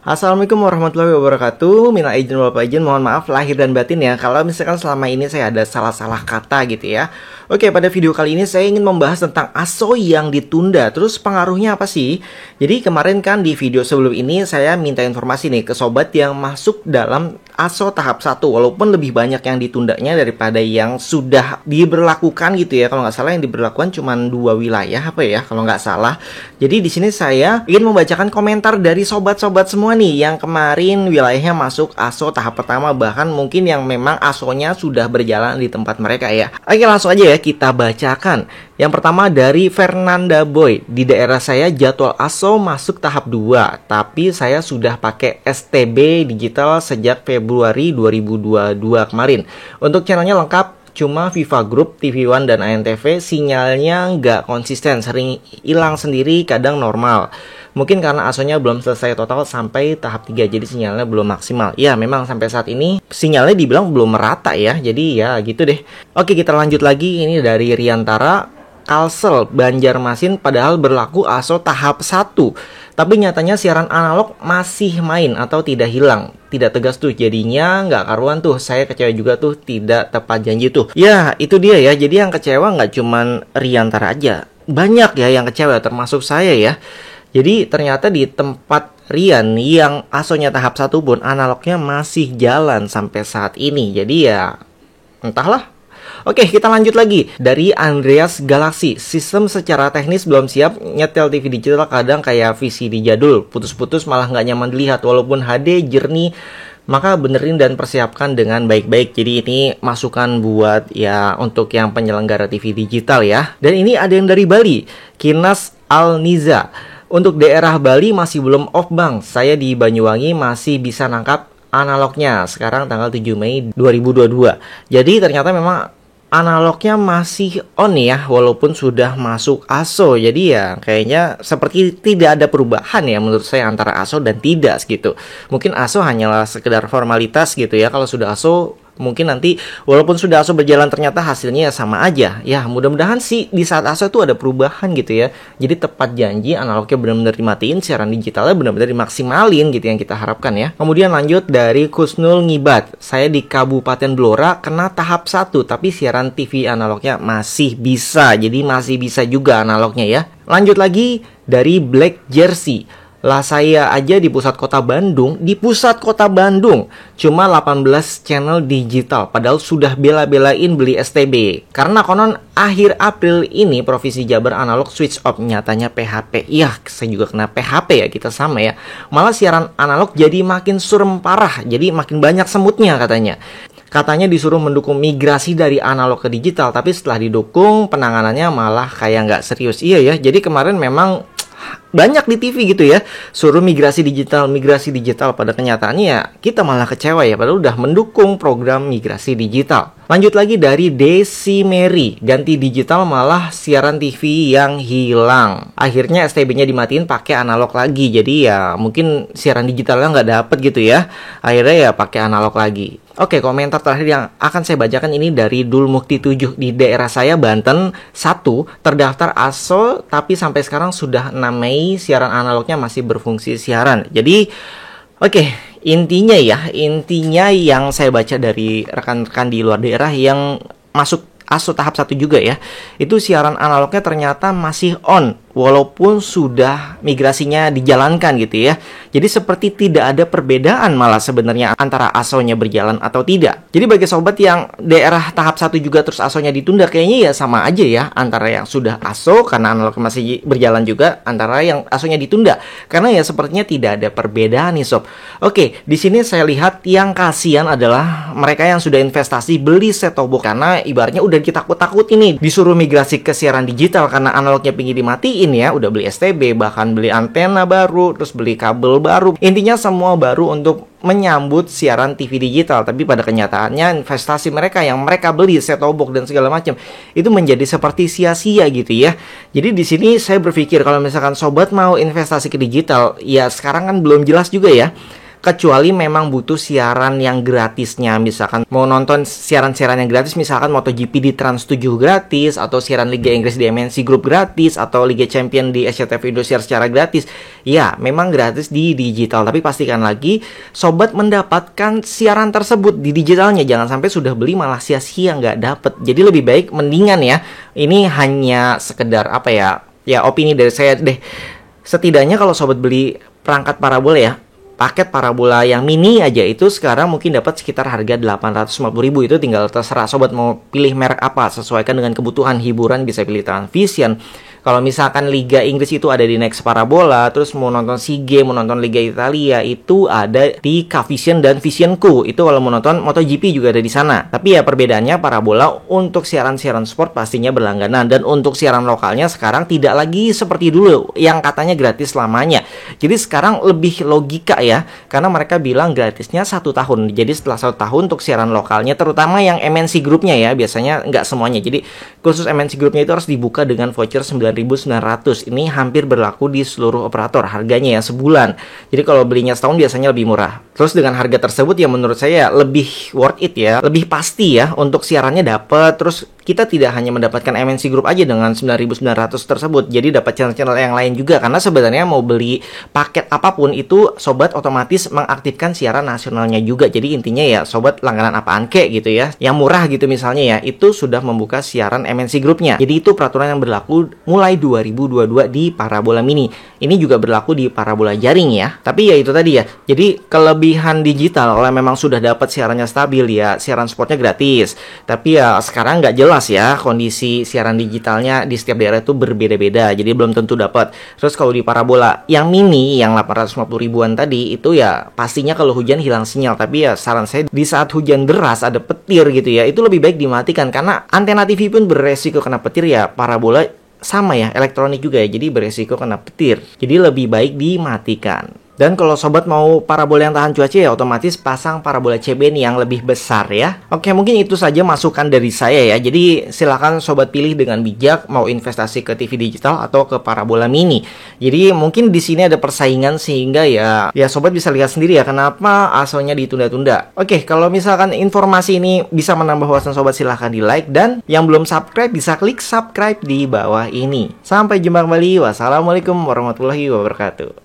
Assalamualaikum warahmatullahi wabarakatuh. Minal aidin wal faizin, mohon maaf lahir dan batin ya kalau misalkan selama ini saya ada salah-salah kata gitu ya. Oke, pada video kali ini saya ingin membahas tentang ASO yang ditunda. Terus pengaruhnya apa sih? Jadi kemarin kan di video sebelum ini saya minta informasi nih ke sobat yang masuk dalam ASO tahap 1, walaupun lebih banyak yang ditundanya daripada yang sudah diberlakukan gitu ya. Kalau nggak salah yang diberlakukan cuma 2 wilayah apa ya kalau nggak salah. Jadi di sini saya ingin membacakan komentar dari sobat-sobat semua nih yang kemarin wilayahnya masuk ASO tahap pertama, bahkan mungkin yang memang ASO-nya sudah berjalan di tempat mereka ya. Oke, langsung aja ya kita bacakan. Yang pertama dari Fernanda Boy. Di daerah saya jadwal ASO masuk tahap 2, tapi saya sudah pakai STB digital sejak Februari 2022 kemarin. Untuk channelnya lengkap, cuma Viva Group, TV One, dan ANTV sinyalnya nggak konsisten, sering hilang sendiri, kadang normal. Mungkin karena ASO-nya belum selesai total sampai tahap 3, jadi sinyalnya belum maksimal. Ya, memang sampai saat ini sinyalnya dibilang belum merata ya, jadi ya gitu deh. Oke, kita lanjut lagi. Ini dari Riantara, Kalsel, Banjarmasin, padahal berlaku ASO tahap 1. Tapi nyatanya siaran analog masih main atau tidak hilang. Tidak tegas tuh, jadinya nggak karuan tuh. Saya kecewa juga tuh, tidak tepat janji tuh. Ya, itu dia ya. Jadi yang kecewa nggak cuman Riantara aja. Banyak ya yang kecewa, termasuk saya ya. Jadi ternyata di tempat Rian yang ASO-nya tahap 1 pun analognya masih jalan sampai saat ini. Jadi ya entahlah. Oke, kita lanjut lagi. Dari Andreas Galaxy, sistem secara teknis belum siap, nyetel TV digital kadang kayak VCD jadul, putus-putus malah nggak nyaman dilihat, walaupun HD jernih. Maka benerin dan persiapkan dengan baik-baik. Jadi ini masukan buat ya untuk yang penyelenggara TV digital ya. Dan ini ada yang dari Bali, Kinas Al-Niza. Untuk daerah Bali masih belum off bang. Saya di Banyuwangi masih bisa nangkap analognya. Sekarang tanggal 7 Mei 2022. Jadi ternyata memang analognya masih on ya, walaupun sudah masuk ASO. Jadi ya kayaknya seperti tidak ada perubahan ya menurut saya antara ASO dan tidak gitu. Mungkin ASO hanyalah sekedar formalitas gitu ya. Kalau sudah ASO mungkin nanti walaupun sudah ASO berjalan ternyata hasilnya ya sama aja. Ya mudah-mudahan sih di saat ASO itu ada perubahan gitu ya. Jadi tepat janji analognya benar-benar dimatiin, siaran digitalnya benar-benar dimaksimalin gitu yang kita harapkan ya. Kemudian lanjut dari Kusnul Ngibat. Saya di Kabupaten Blora kena tahap 1 tapi siaran TV analognya masih bisa. Jadi masih bisa juga analognya ya. Lanjut lagi dari Black Jersey. Lah saya aja di pusat kota Bandung, cuma 18 channel digital, padahal sudah bela-belain beli STB. Karena konon akhir April ini Provinsi Jabar analog switch off, nyatanya PHP. Iya, saya juga kena PHP ya, kita sama ya. Malah siaran analog jadi makin surem parah, jadi makin banyak semutnya katanya. Katanya disuruh mendukung migrasi dari analog ke digital, tapi setelah didukung penanganannya malah kayak nggak serius. Iya ya, jadi kemarin memang banyak di TV gitu ya, suruh migrasi digital. Pada kenyataannya ya kita malah kecewa ya, padahal udah mendukung program migrasi digital. Lanjut lagi dari Desi Mary, ganti digital malah siaran TV yang hilang. Akhirnya STB-nya dimatiin, pakai analog lagi. Jadi ya mungkin siaran digitalnya nggak dapet gitu ya. Akhirnya ya pakai analog lagi. Oke, komentar terakhir yang akan saya bacakan ini dari Dul Mukti 7. Di daerah saya Banten 1 terdaftar ASO, tapi sampai sekarang sudah 6 Mei siaran analognya masih berfungsi siaran. Jadi oke, intinya yang saya baca dari rekan-rekan di luar daerah yang masuk ASO tahap 1 juga ya, itu siaran analognya ternyata masih on walaupun sudah migrasinya dijalankan gitu ya. Jadi seperti tidak ada perbedaan malah sebenarnya antara ASO-nya berjalan atau tidak. Jadi bagi sobat yang daerah tahap 1 juga terus ASO-nya ditunda, kayaknya ya sama aja ya antara yang sudah ASO karena analog masih berjalan juga, antara yang ASO-nya ditunda. Karena ya sepertinya tidak ada perbedaan nih sob. Oke, di sini saya lihat yang kasihan adalah mereka yang sudah investasi beli set-top box, karena ibaratnya udah kita takut-takut ini disuruh migrasi ke siaran digital karena analognya pingin dimatiin ya, udah beli STB, bahkan beli antena baru, terus beli kabel baru. Intinya semua baru untuk menyambut siaran TV digital, tapi pada kenyataannya investasi mereka yang mereka beli set-top box dan segala macam itu menjadi seperti sia-sia gitu ya. Jadi di sini saya berpikir kalau misalkan sobat mau investasi ke digital, ya sekarang kan belum jelas juga ya kecuali memang butuh siaran yang gratisnya. Misalkan mau nonton siaran-siaran yang gratis, misalkan MotoGP di Trans 7 gratis, atau siaran Liga Inggris di MNC Group gratis, atau Liga Champion di SCTV Indosiar secara gratis. Ya, memang gratis di digital, tapi pastikan lagi sobat mendapatkan siaran tersebut di digitalnya. Jangan sampai sudah beli malah sia-sia nggak dapet. Jadi lebih baik mendingan ya, ini hanya sekedar apa ya, opini dari saya deh. Setidaknya kalau sobat beli perangkat parabola ya, paket parabola yang mini aja itu sekarang mungkin dapat sekitar harga 850.000. Itu tinggal terserah sobat mau pilih merek apa, sesuaikan dengan kebutuhan hiburan, bisa pilih Transvision. Kalau misalkan Liga Inggris itu ada di Next Parabola, terus mau nonton SEA Games, mau nonton Liga Italia itu ada di Cavision dan Visionku. Itu kalau mau nonton MotoGP juga ada di sana. Tapi ya perbedaannya parabola untuk siaran-siaran sport pastinya berlangganan, dan untuk siaran lokalnya sekarang tidak lagi seperti dulu yang katanya gratis selamanya. Jadi sekarang lebih logika ya, karena mereka bilang gratisnya 1 tahun. Jadi setelah 1 tahun untuk siaran lokalnya, terutama yang MNC Groupnya ya, biasanya nggak semuanya. Jadi khusus MNC Groupnya itu harus dibuka dengan voucher 9.900. Ini hampir berlaku di seluruh operator harganya ya sebulan. Jadi kalau belinya setahun biasanya lebih murah. Terus dengan harga tersebut ya menurut saya lebih worth it ya, lebih pasti ya untuk siarannya dapat. Terus kita tidak hanya mendapatkan MNC Group aja dengan 9.900 tersebut, jadi dapat channel-channel yang lain juga. Karena sebenarnya mau beli paket apapun itu sobat otomatis mengaktifkan siaran nasionalnya juga. Jadi intinya ya sobat langganan apaan kek gitu ya, yang murah gitu misalnya ya, itu sudah membuka siaran MNC Groupnya. Jadi itu peraturan yang berlaku mulai 2022 di parabola mini. Ini juga berlaku di parabola jaring ya. Tapi ya itu tadi ya, jadi kelebihan digital kalau memang sudah dapat siarannya stabil ya, siaran sportnya gratis. Tapi ya sekarang nggak jelas ya kondisi siaran digitalnya di setiap daerah itu berbeda-beda, jadi belum tentu dapat. Terus kalau di parabola yang mini yang 850.000-an tadi itu ya pastinya kalau hujan hilang sinyal. Tapi ya saran saya di saat hujan deras ada petir gitu ya, itu lebih baik dimatikan, karena antena TV pun beresiko kena petir ya, parabola sama ya, elektronik juga ya, jadi beresiko kena petir. Jadi lebih baik dimatikan. Dan kalau sobat mau parabola yang tahan cuaca ya otomatis pasang parabola CBN yang lebih besar ya. Oke, mungkin itu saja masukan dari saya ya. Jadi silakan sobat pilih dengan bijak mau investasi ke TV digital atau ke parabola mini. Jadi mungkin di sini ada persaingan sehingga ya sobat bisa lihat sendiri ya kenapa ASO-nya ditunda-tunda. Oke, kalau misalkan informasi ini bisa menambah wawasan sobat, silahkan di like, dan yang belum subscribe bisa klik subscribe di bawah ini. Sampai jumpa kembali. Wassalamualaikum warahmatullahi wabarakatuh.